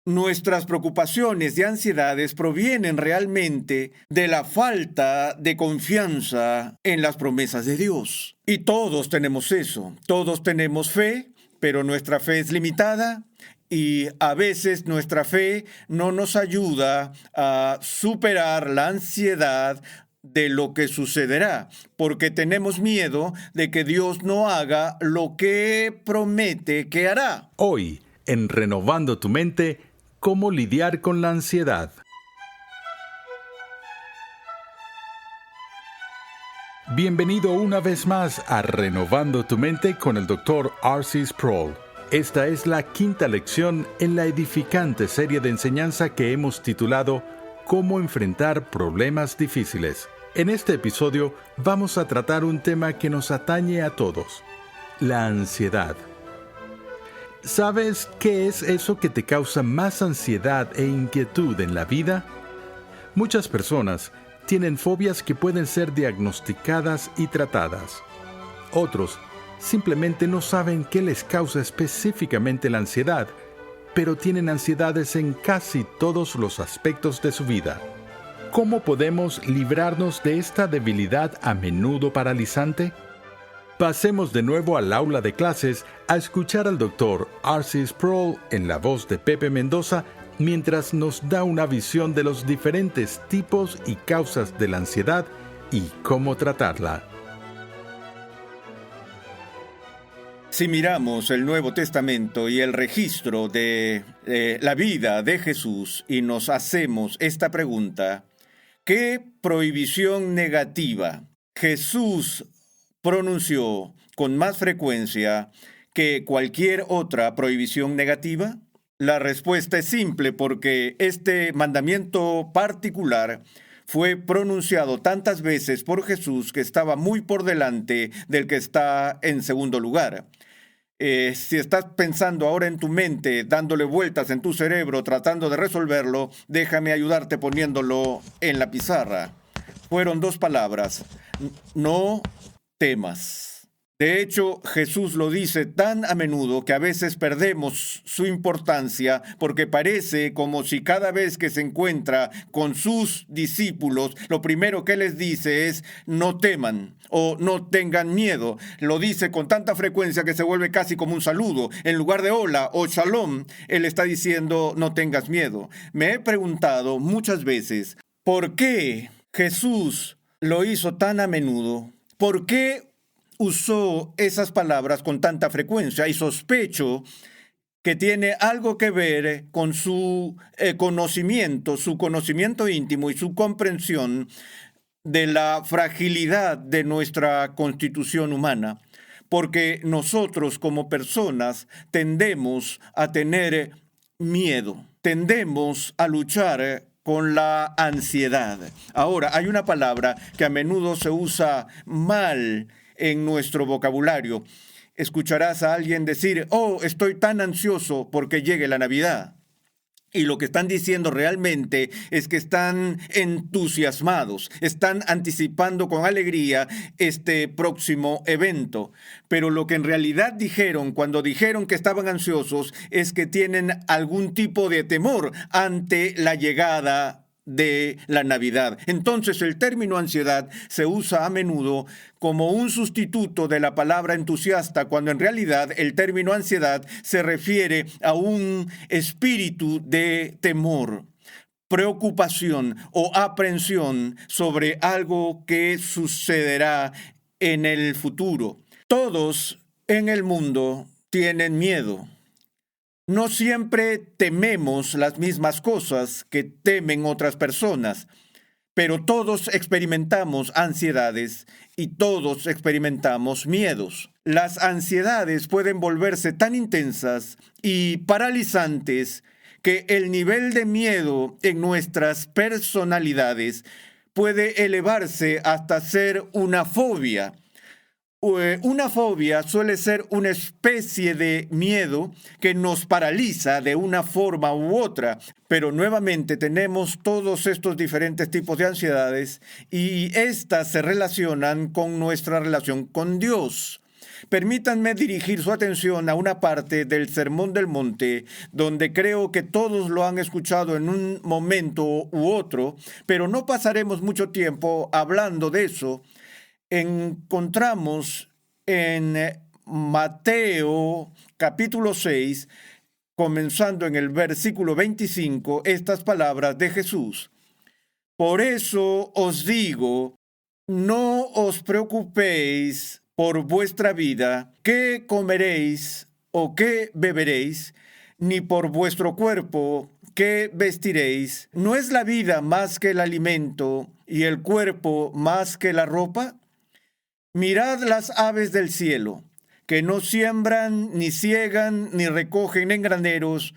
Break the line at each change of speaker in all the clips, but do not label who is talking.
Nuestras preocupaciones y ansiedades provienen realmente de la falta de confianza en las promesas de Dios. Y todos tenemos eso. Todos tenemos fe, pero nuestra fe es limitada y a veces nuestra fe no nos ayuda a superar la ansiedad de lo que sucederá, porque tenemos miedo de que Dios no haga lo que promete que hará.
Hoy, en Renovando tu Mente, ¿cómo lidiar con la ansiedad? Bienvenido una vez más a Renovando tu Mente con el Dr. R.C. Sproul. Esta es la quinta lección en la edificante serie de enseñanza que hemos titulado Cómo enfrentar problemas difíciles. En este episodio vamos a tratar un tema que nos atañe a todos, la ansiedad. ¿Sabes qué es eso que te causa más ansiedad e inquietud en la vida? Muchas personas tienen fobias que pueden ser diagnosticadas y tratadas. Otros simplemente no saben qué les causa específicamente la ansiedad, pero tienen ansiedades en casi todos los aspectos de su vida. ¿Cómo podemos librarnos de esta debilidad a menudo paralizante? Pasemos de nuevo al aula de clases a escuchar al Dr. R.C. Sproul en la voz de Pepe Mendoza mientras nos da una visión de los diferentes tipos y causas de la ansiedad y cómo tratarla.
Si miramos el Nuevo Testamento y el registro de la vida de Jesús y nos hacemos esta pregunta, ¿qué prohibición negativa Jesús pronunció con más frecuencia que cualquier otra prohibición negativa? La respuesta es simple, porque este mandamiento particular fue pronunciado tantas veces por Jesús que estaba muy por delante del que está en segundo lugar. Si estás pensando ahora en tu mente, dándole vueltas en tu cerebro, tratando de resolverlo, déjame ayudarte poniéndolo en la pizarra. Fueron dos palabras: no temas. De hecho, Jesús lo dice tan a menudo que a veces perdemos su importancia porque parece como si cada vez que se encuentra con sus discípulos, lo primero que les dice es no teman o no tengan miedo. Lo dice con tanta frecuencia que se vuelve casi como un saludo. En lugar de hola o shalom, Él está diciendo no tengas miedo. Me he preguntado muchas veces, ¿por qué Jesús lo hizo tan a menudo? ¿Por qué usó esas palabras con tanta frecuencia? Y sospecho que tiene algo que ver con su conocimiento íntimo y su comprensión de la fragilidad de nuestra constitución humana. Porque nosotros como personas tendemos a tener miedo, tendemos a luchar con la ansiedad. Ahora, hay una palabra que a menudo se usa mal en nuestro vocabulario. Escucharás a alguien decir, estoy tan ansioso porque llegue la Navidad. Y lo que están diciendo realmente es que están entusiasmados, están anticipando con alegría este próximo evento. Pero lo que en realidad dijeron cuando dijeron que estaban ansiosos es que tienen algún tipo de temor ante la llegada de la Navidad. Entonces el término ansiedad se usa a menudo como un sustituto de la palabra entusiasta, cuando en realidad el término ansiedad se refiere a un espíritu de temor, preocupación o aprensión sobre algo que sucederá en el futuro. Todos en el mundo tienen miedo. No siempre tememos las mismas cosas que temen otras personas, pero todos experimentamos ansiedades y todos experimentamos miedos. Las ansiedades pueden volverse tan intensas y paralizantes que el nivel de miedo en nuestras personalidades puede elevarse hasta ser una fobia. Una fobia suele ser una especie de miedo que nos paraliza de una forma u otra, pero nuevamente tenemos todos estos diferentes tipos de ansiedades y estas se relacionan con nuestra relación con Dios. Permítanme dirigir su atención a una parte del Sermón del Monte, donde creo que todos lo han escuchado en un momento u otro, pero no pasaremos mucho tiempo hablando de eso. Encontramos en Mateo capítulo 6, comenzando en el versículo 25, estas palabras de Jesús. Por eso os digo, no os preocupéis por vuestra vida, qué comeréis o qué beberéis, ni por vuestro cuerpo, qué vestiréis. ¿No es la vida más que el alimento y el cuerpo más que la ropa? Mirad las aves del cielo, que no siembran, ni siegan, ni recogen en graneros,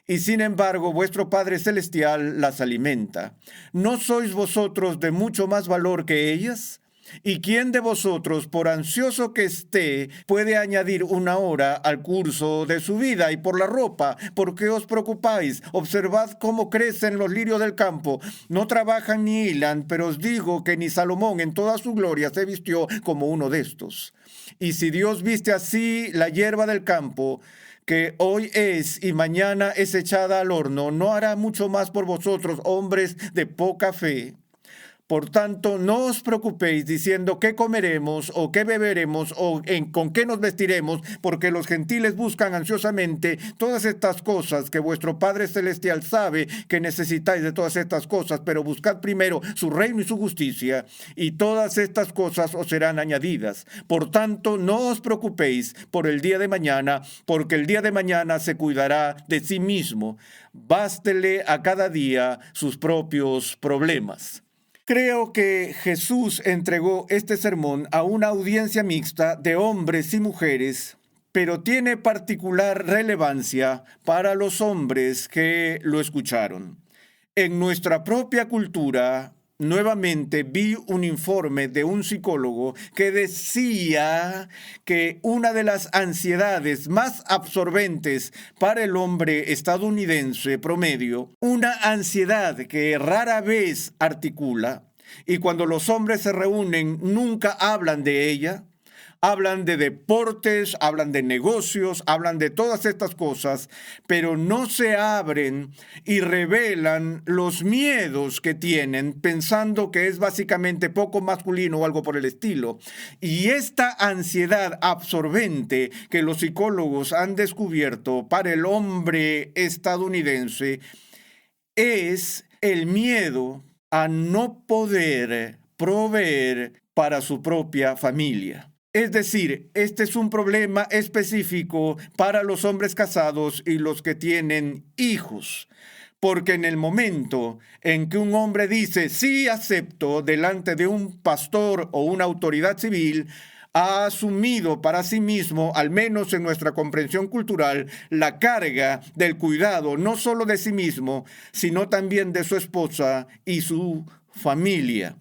y sin embargo vuestro Padre Celestial las alimenta. ¿No sois vosotros de mucho más valor que ellas? ¿Y quién de vosotros, por ansioso que esté, puede añadir una hora al curso de su vida? Y por la ropa, ¿por qué os preocupáis? Observad cómo crecen los lirios del campo. No trabajan ni hilan, pero os digo que ni Salomón en toda su gloria se vistió como uno de estos. Y si Dios viste así la hierba del campo, que hoy es y mañana es echada al horno, ¿no hará mucho más por vosotros, hombres de poca fe? Por tanto, no os preocupéis diciendo qué comeremos o qué beberemos o con qué nos vestiremos, porque los gentiles buscan ansiosamente todas estas cosas que vuestro Padre Celestial sabe que necesitáis de todas estas cosas, pero buscad primero su reino y su justicia, y todas estas cosas os serán añadidas. Por tanto, no os preocupéis por el día de mañana, porque el día de mañana se cuidará de sí mismo. Bástele a cada día sus propios problemas. Creo que Jesús entregó este sermón a una audiencia mixta de hombres y mujeres, pero tiene particular relevancia para los hombres que lo escucharon. En nuestra propia cultura, nuevamente vi un informe de un psicólogo que decía que una de las ansiedades más absorbentes para el hombre estadounidense promedio, una ansiedad que rara vez articula, y cuando los hombres se reúnen nunca hablan de ella. Hablan de deportes, hablan de negocios, hablan de todas estas cosas, pero no se abren y revelan los miedos que tienen, pensando que es básicamente poco masculino o algo por el estilo. Y esta ansiedad absorbente que los psicólogos han descubierto para el hombre estadounidense es el miedo a no poder proveer para su propia familia. Es decir, este es un problema específico para los hombres casados y los que tienen hijos. Porque en el momento en que un hombre dice, sí acepto delante de un pastor o una autoridad civil, ha asumido para sí mismo, al menos en nuestra comprensión cultural, la carga del cuidado no solo de sí mismo, sino también de su esposa y su familia.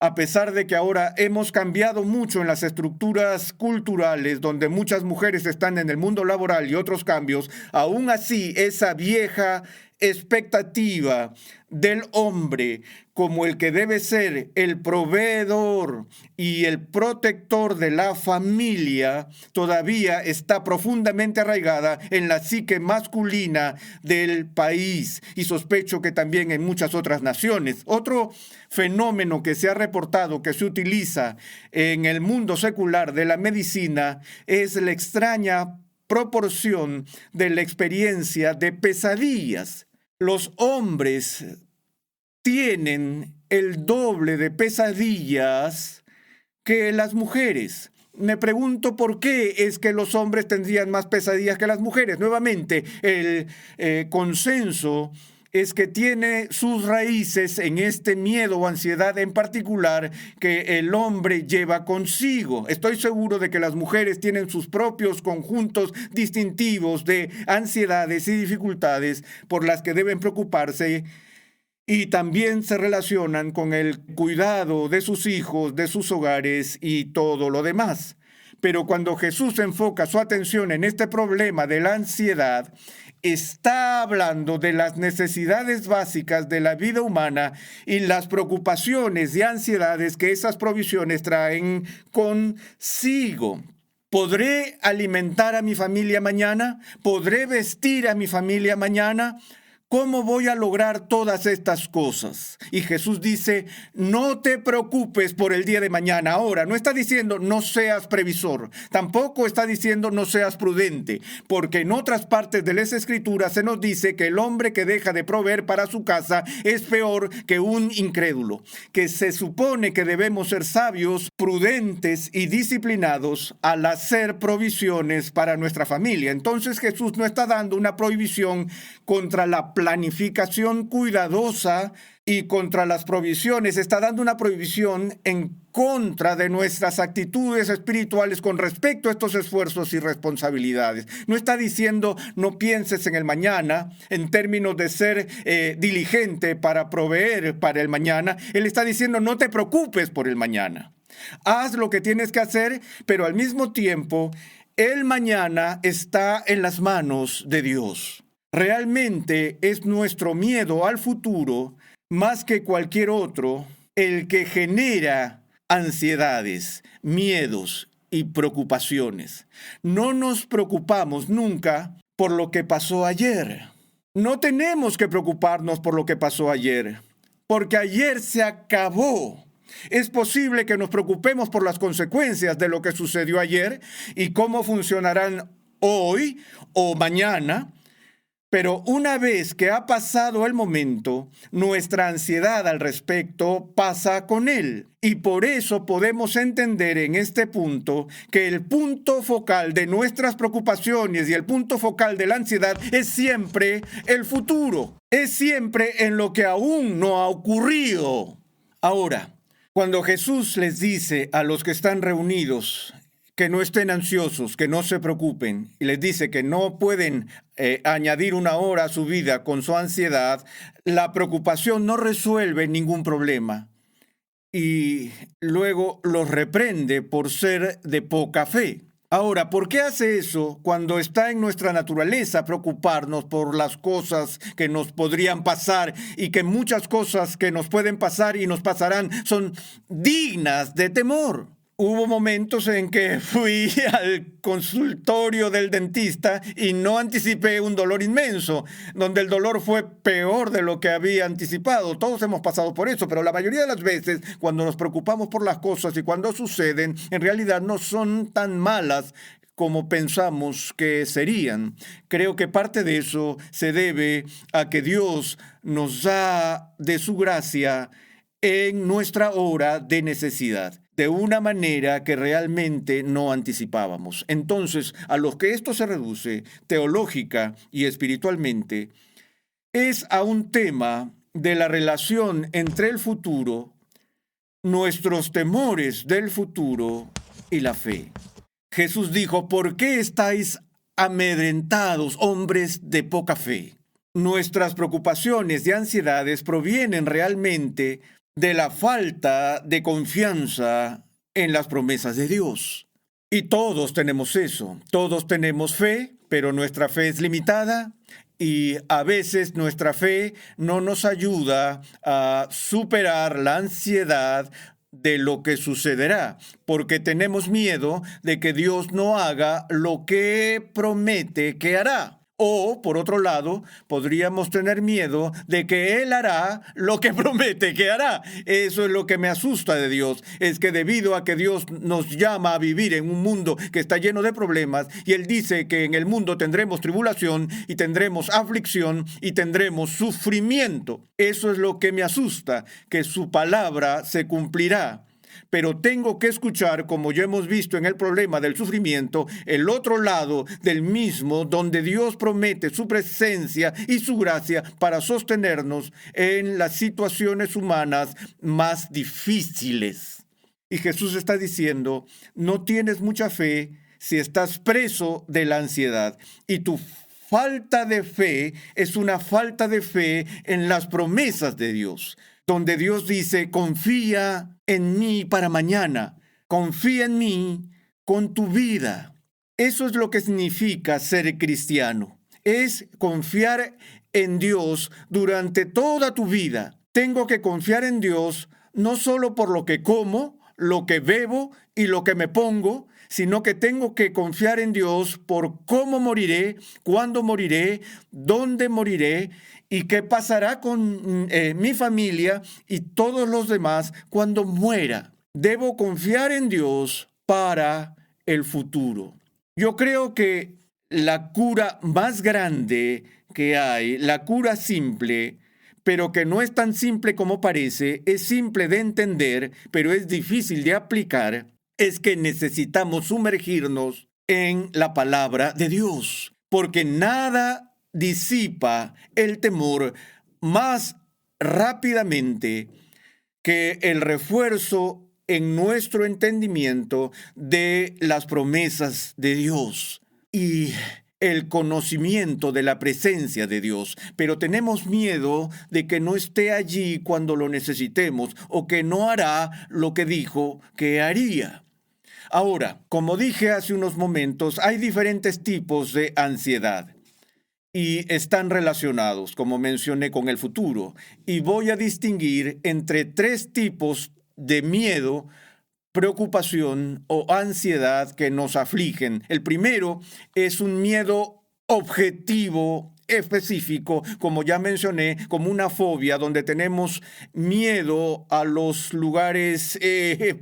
A pesar de que ahora hemos cambiado mucho en las estructuras culturales, donde muchas mujeres están en el mundo laboral y otros cambios, aún así esa vieja expectativa del hombre como el que debe ser el proveedor y el protector de la familia todavía está profundamente arraigada en la psique masculina del país, y sospecho que también en muchas otras naciones. Otro fenómeno que se ha reportado que se utiliza en el mundo secular de la medicina es la extraña proporción de la experiencia de pesadillas. Los hombres tienen el doble de pesadillas que las mujeres. Me pregunto por qué es que los hombres tendrían más pesadillas que las mujeres. Nuevamente, el consenso es que tiene sus raíces en este miedo o ansiedad en particular que el hombre lleva consigo. Estoy seguro de que las mujeres tienen sus propios conjuntos distintivos de ansiedades y dificultades por las que deben preocuparse, y también se relacionan con el cuidado de sus hijos, de sus hogares y todo lo demás. Pero cuando Jesús enfoca su atención en este problema de la ansiedad, está hablando de las necesidades básicas de la vida humana y las preocupaciones y ansiedades que esas provisiones traen consigo. ¿Podré alimentar a mi familia mañana? ¿Podré vestir a mi familia mañana? ¿Cómo voy a lograr todas estas cosas? Y Jesús dice, no te preocupes por el día de mañana. Ahora, no está diciendo no seas previsor. Tampoco está diciendo no seas prudente. Porque en otras partes de las Escrituras se nos dice que el hombre que deja de proveer para su casa es peor que un incrédulo. Que se supone que debemos ser sabios, prudentes y disciplinados al hacer provisiones para nuestra familia. Entonces Jesús no está dando una prohibición contra la planificación cuidadosa y contra las provisiones. Está dando una prohibición en contra de nuestras actitudes espirituales con respecto a estos esfuerzos y responsabilidades. No está diciendo no pienses en el mañana en términos de ser diligente para proveer para el mañana. Él está diciendo no te preocupes por el mañana. Haz lo que tienes que hacer, pero al mismo tiempo el mañana está en las manos de Dios. Realmente es nuestro miedo al futuro, más que cualquier otro, el que genera ansiedades, miedos y preocupaciones. No nos preocupamos nunca por lo que pasó ayer. No tenemos que preocuparnos por lo que pasó ayer, porque ayer se acabó. Es posible que nos preocupemos por las consecuencias de lo que sucedió ayer y cómo funcionarán hoy o mañana. Pero una vez que ha pasado el momento, nuestra ansiedad al respecto pasa con él. Y por eso podemos entender en este punto que el punto focal de nuestras preocupaciones y el punto focal de la ansiedad es siempre el futuro. Es siempre en lo que aún no ha ocurrido. Ahora, cuando Jesús les dice a los que están reunidos que no estén ansiosos, que no se preocupen, y les dice que no pueden añadir una hora a su vida con su ansiedad, la preocupación no resuelve ningún problema. Y luego los reprende por ser de poca fe. Ahora, ¿por qué hace eso cuando está en nuestra naturaleza preocuparnos por las cosas que nos podrían pasar y que muchas cosas que nos pueden pasar y nos pasarán son dignas de temor? Hubo momentos en que fui al consultorio del dentista y no anticipé un dolor inmenso, donde el dolor fue peor de lo que había anticipado. Todos hemos pasado por eso, pero la mayoría de las veces, cuando nos preocupamos por las cosas y cuando suceden, en realidad no son tan malas como pensamos que serían. Creo que parte de eso se debe a que Dios nos da de su gracia en nuestra hora de necesidad, de una manera que realmente no anticipábamos. Entonces, a lo que esto se reduce, teológica y espiritualmente, es a un tema de la relación entre el futuro, nuestros temores del futuro y la fe. Jesús dijo, ¿por qué estáis amedrentados, hombres de poca fe? Nuestras preocupaciones y ansiedades provienen realmente de la falta de confianza en las promesas de Dios. Y todos tenemos eso. Todos tenemos fe, pero nuestra fe es limitada y a veces nuestra fe no nos ayuda a superar la ansiedad de lo que sucederá, porque tenemos miedo de que Dios no haga lo que promete que hará. O, por otro lado, podríamos tener miedo de que Él hará lo que promete que hará. Eso es lo que me asusta de Dios. Es que debido a que Dios nos llama a vivir en un mundo que está lleno de problemas, y Él dice que en el mundo tendremos tribulación, y tendremos aflicción, y tendremos sufrimiento. Eso es lo que me asusta, que su palabra se cumplirá. Pero tengo que escuchar, como ya hemos visto en el problema del sufrimiento, el otro lado del mismo, donde Dios promete su presencia y su gracia para sostenernos en las situaciones humanas más difíciles. Y Jesús está diciendo, no tienes mucha fe si estás preso de la ansiedad, y tu falta de fe es una falta de fe en las promesas de Dios, donde Dios dice, confía en mí para mañana, confía en mí con tu vida. Eso es lo que significa ser cristiano, es confiar en Dios durante toda tu vida. Tengo que confiar en Dios no solo por lo que como, lo que bebo y lo que me pongo, sino que tengo que confiar en Dios por cómo moriré, cuándo moriré, dónde moriré y qué pasará con mi familia y todos los demás cuando muera. Debo confiar en Dios para el futuro. Yo creo que la cura más grande que hay, la cura simple, pero que no es tan simple como parece, es simple de entender, pero es difícil de aplicar, es que necesitamos sumergirnos en la palabra de Dios, porque nada disipa el temor más rápidamente que el refuerzo en nuestro entendimiento de las promesas de Dios y el conocimiento de la presencia de Dios, pero tenemos miedo de que no esté allí cuando lo necesitemos o que no hará lo que dijo que haría. Ahora, como dije hace unos momentos, hay diferentes tipos de ansiedad y están relacionados, como mencioné, con el futuro. Y voy a distinguir entre 3 tipos de miedo, preocupación o ansiedad que nos afligen. El primero es un miedo objetivo, específico, como ya mencioné, como una fobia, donde tenemos miedo a los lugares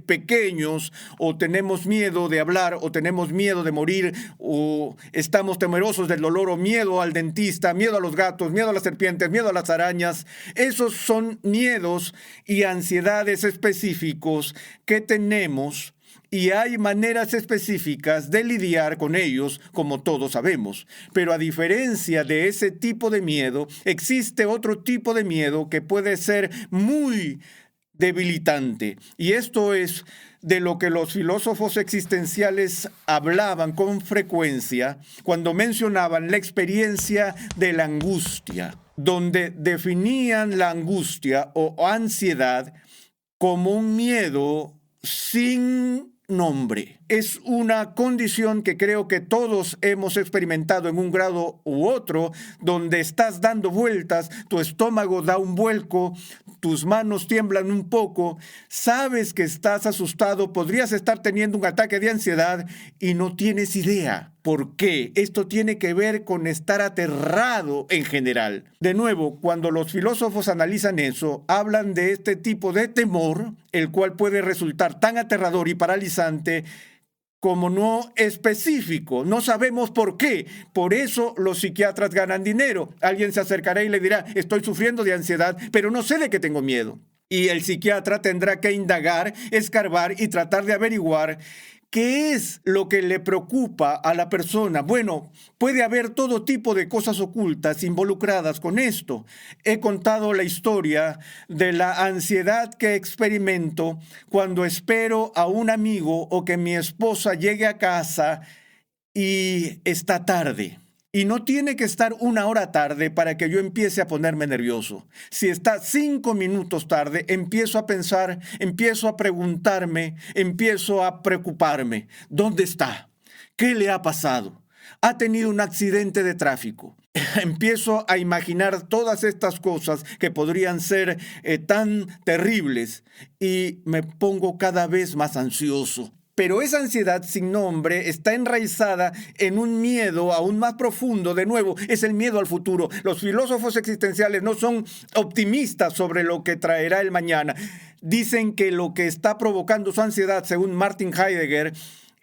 pequeños, o tenemos miedo de hablar, o tenemos miedo de morir, o estamos temerosos del dolor, o miedo al dentista, miedo a los gatos, miedo a las serpientes, miedo a las arañas. Esos son miedos y ansiedades específicos que tenemos. Y hay maneras específicas de lidiar con ellos, como todos sabemos. Pero a diferencia de ese tipo de miedo, existe otro tipo de miedo que puede ser muy debilitante. Y esto es de lo que los filósofos existenciales hablaban con frecuencia cuando mencionaban la experiencia de la angustia, donde definían la angustia o ansiedad como un miedo sin nombre. Es una condición que creo que todos hemos experimentado en un grado u otro, donde estás dando vueltas, tu estómago da un vuelco, tus manos tiemblan un poco, sabes que estás asustado, podrías estar teniendo un ataque de ansiedad y no tienes idea. ¿Por qué? Esto tiene que ver con estar aterrado en general. De nuevo, cuando los filósofos analizan eso, hablan de este tipo de temor, el cual puede resultar tan aterrador y paralizante como no específico. No sabemos por qué. Por eso los psiquiatras ganan dinero. Alguien se acercará y le dirá, estoy sufriendo de ansiedad, pero no sé de qué tengo miedo. Y el psiquiatra tendrá que indagar, escarbar y tratar de averiguar ¿qué es lo que le preocupa a la persona? Bueno, puede haber todo tipo de cosas ocultas involucradas con esto. He contado la historia de la ansiedad que experimento cuando espero a un amigo o que mi esposa llegue a casa y está tarde. Y no tiene que estar 1 hora tarde para que yo empiece a ponerme nervioso. Si está 5 minutos tarde, empiezo a pensar, empiezo a preguntarme, empiezo a preocuparme. ¿Dónde está? ¿Qué le ha pasado? ¿Ha tenido un accidente de tráfico? Empiezo a imaginar todas estas cosas que podrían ser tan terribles y me pongo cada vez más ansioso. Pero esa ansiedad sin nombre está enraizada en un miedo aún más profundo. De nuevo, es el miedo al futuro. Los filósofos existenciales no son optimistas sobre lo que traerá el mañana. Dicen que lo que está provocando su ansiedad, según Martin Heidegger,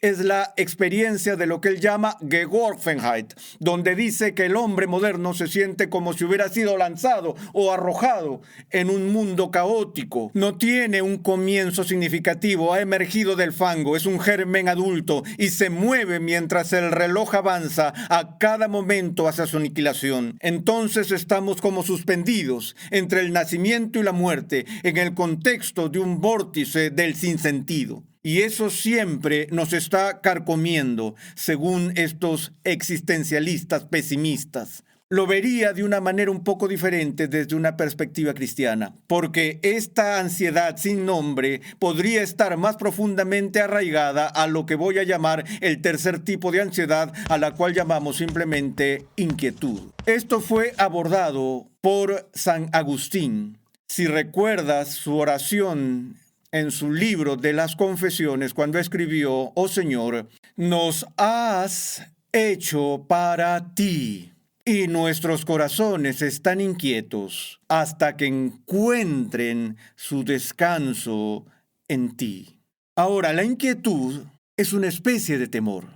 es la experiencia de lo que él llama Geworfenheit, donde dice que el hombre moderno se siente como si hubiera sido lanzado o arrojado en un mundo caótico. No tiene un comienzo significativo, ha emergido del fango, es un germen adulto y se mueve mientras el reloj avanza a cada momento hacia su aniquilación. Entonces estamos como suspendidos entre el nacimiento y la muerte en el contexto de un vórtice del sinsentido. Y eso siempre nos está carcomiendo, según estos existencialistas pesimistas. Lo vería de una manera un poco diferente desde una perspectiva cristiana, porque esta ansiedad sin nombre podría estar más profundamente arraigada a lo que voy a llamar el tercer tipo de ansiedad, a la cual llamamos simplemente inquietud. Esto fue abordado por San Agustín. Si recuerdas su oración en su libro de las Confesiones cuando escribió: oh Señor, nos has hecho para ti, y nuestros corazones están inquietos hasta que encuentren su descanso en ti. Ahora, la inquietud es una especie de temor.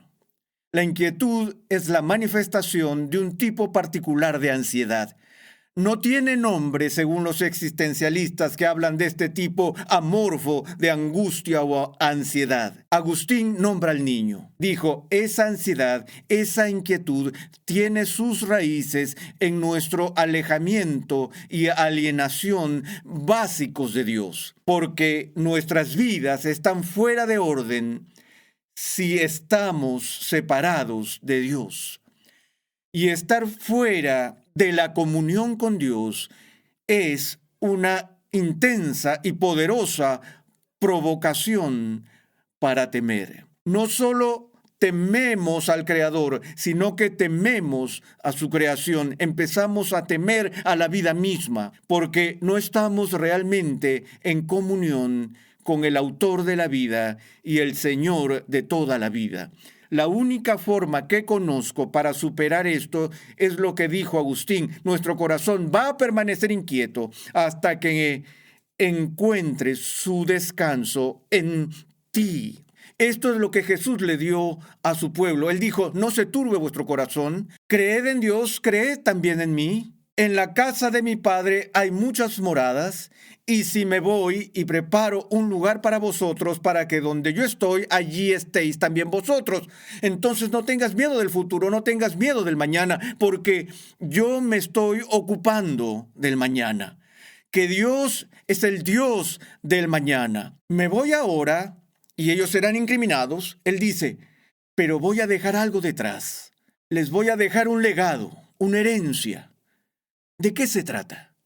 La inquietud es la manifestación de un tipo particular de ansiedad. No tiene nombre según los existencialistas que hablan de este tipo amorfo de angustia o ansiedad. Agustín nombra al niño. Dijo: esa ansiedad, esa inquietud tiene sus raíces en nuestro alejamiento y alienación básicos de Dios, porque nuestras vidas están fuera de orden si estamos separados de Dios. Y estar fuera de la comunión con Dios es una intensa y poderosa provocación para temer. No solo tememos al Creador, sino que tememos a su creación. Empezamos a temer a la vida misma, porque no estamos realmente en comunión con el autor de la vida y el Señor de toda la vida. La única forma que conozco para superar esto es lo que dijo Agustín: nuestro corazón va a permanecer inquieto hasta que encuentre su descanso en ti. Esto es lo que Jesús le dio a su pueblo. Él dijo: no se turbe vuestro corazón, creed en Dios, creed también en mí. En la casa de mi Padre hay muchas moradas, y si me voy y preparo un lugar para vosotros, para que donde yo estoy, allí estéis también vosotros. Entonces no tengas miedo del futuro, no tengas miedo del mañana, porque yo me estoy ocupando del mañana. Que Dios es el Dios del mañana. Me voy ahora y ellos serán incriminados. Él dice: pero voy a dejar algo detrás. Les voy a dejar un legado, una herencia. ¿De qué se trata?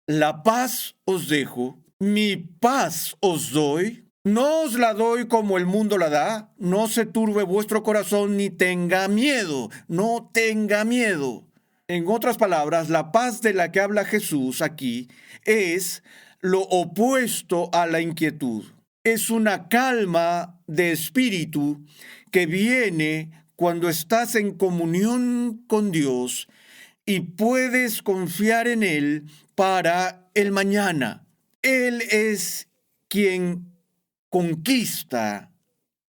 La paz os dejo, mi paz os doy. No os la doy como el mundo la da. No se turbe vuestro corazón ni tenga miedo. No tenga miedo. En otras palabras, la paz de la que habla Jesús aquí es lo opuesto a la inquietud. Es una calma de espíritu que viene cuando estás en comunión con Dios y puedes confiar en Él para el mañana. Él es quien conquista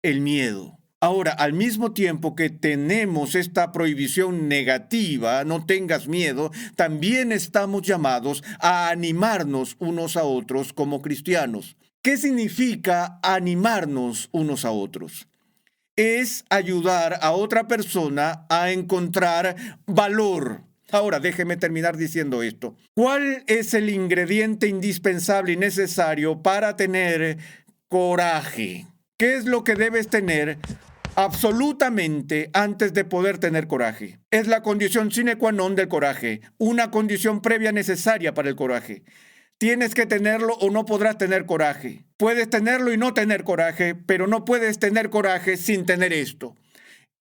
el miedo. Ahora, al mismo tiempo que tenemos esta prohibición negativa, no tengas miedo, también estamos llamados a animarnos unos a otros como cristianos. ¿Qué significa animarnos unos a otros? Es ayudar a otra persona a encontrar valor. Ahora, déjeme terminar diciendo esto. ¿Cuál es el ingrediente indispensable y necesario para tener coraje? ¿Qué es lo que debes tener absolutamente antes de poder tener coraje? Es la condición sine qua non del coraje, una condición previa necesaria para el coraje. Tienes que tenerlo o no podrás tener coraje. Puedes tenerlo y no tener coraje, pero no puedes tener coraje sin tener esto.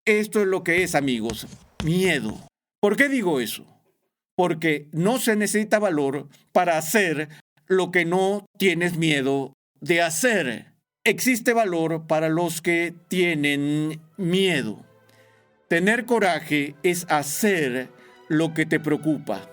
Esto es lo que es, amigos, miedo. ¿Por qué digo eso? Porque no se necesita valor para hacer lo que no tienes miedo de hacer. Existe valor para los que tienen miedo. Tener coraje es hacer lo que te preocupa,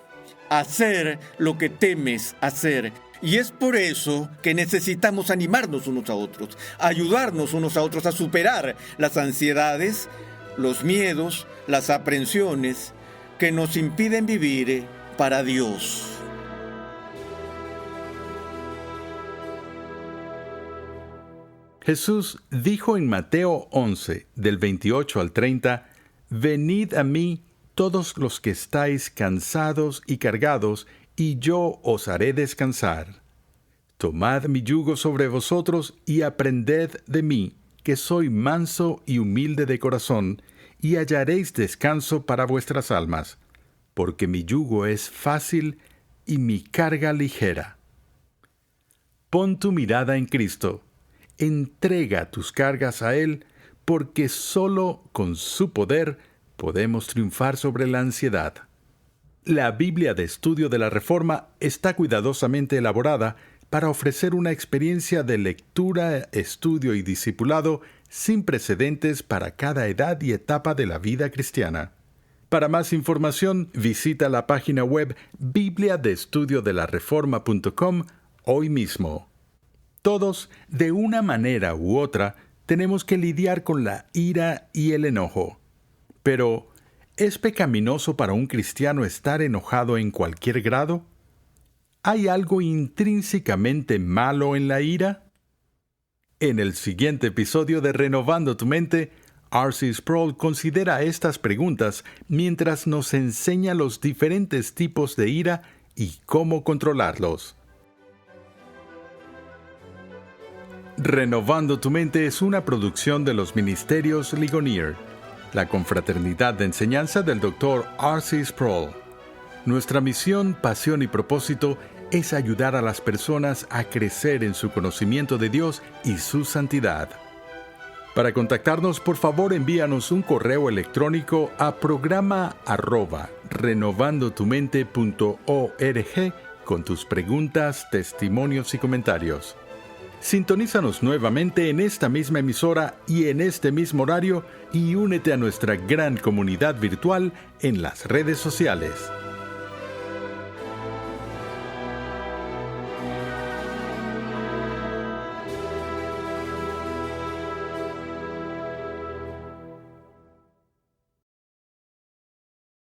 hacer lo que temes hacer. Y es por eso que necesitamos animarnos unos a otros, ayudarnos unos a otros a superar las ansiedades, los miedos, las aprensiones que nos impiden vivir para Dios.
Jesús dijo en Mateo 11, del 28 al 30, «Venid a mí todos los que estáis cansados y cargados, y yo os haré descansar. Tomad mi yugo sobre vosotros y aprended de mí, que soy manso y humilde de corazón, y hallaréis descanso para vuestras almas, porque mi yugo es fácil y mi carga ligera». Pon tu mirada en Cristo. Entrega tus cargas a Él, porque solo con su poder podemos triunfar sobre la ansiedad. La Biblia de Estudio de la Reforma está cuidadosamente elaborada para ofrecer una experiencia de lectura, estudio y discipulado sin precedentes para cada edad y etapa de la vida cristiana. Para más información, visita la página web bibliadeestudiodelareforma.com hoy mismo. Todos, de una manera u otra, tenemos que lidiar con la ira y el enojo. Pero, ¿es pecaminoso para un cristiano estar enojado en cualquier grado? ¿Hay algo intrínsecamente malo en la ira? En el siguiente episodio de Renovando tu Mente, R.C. Sproul considera estas preguntas mientras nos enseña los diferentes tipos de ira y cómo controlarlos. Renovando tu Mente es una producción de los Ministerios Ligonier, la confraternidad de enseñanza del Dr. R.C. Sproul. Nuestra misión, pasión y propósito es ayudar a las personas a crecer en su conocimiento de Dios y su santidad. Para contactarnos, por favor, envíanos un correo electrónico a programa@renovandotumente.org con tus preguntas, testimonios y comentarios. Sintonízanos nuevamente en esta misma emisora y en este mismo horario y únete a nuestra gran comunidad virtual en las redes sociales.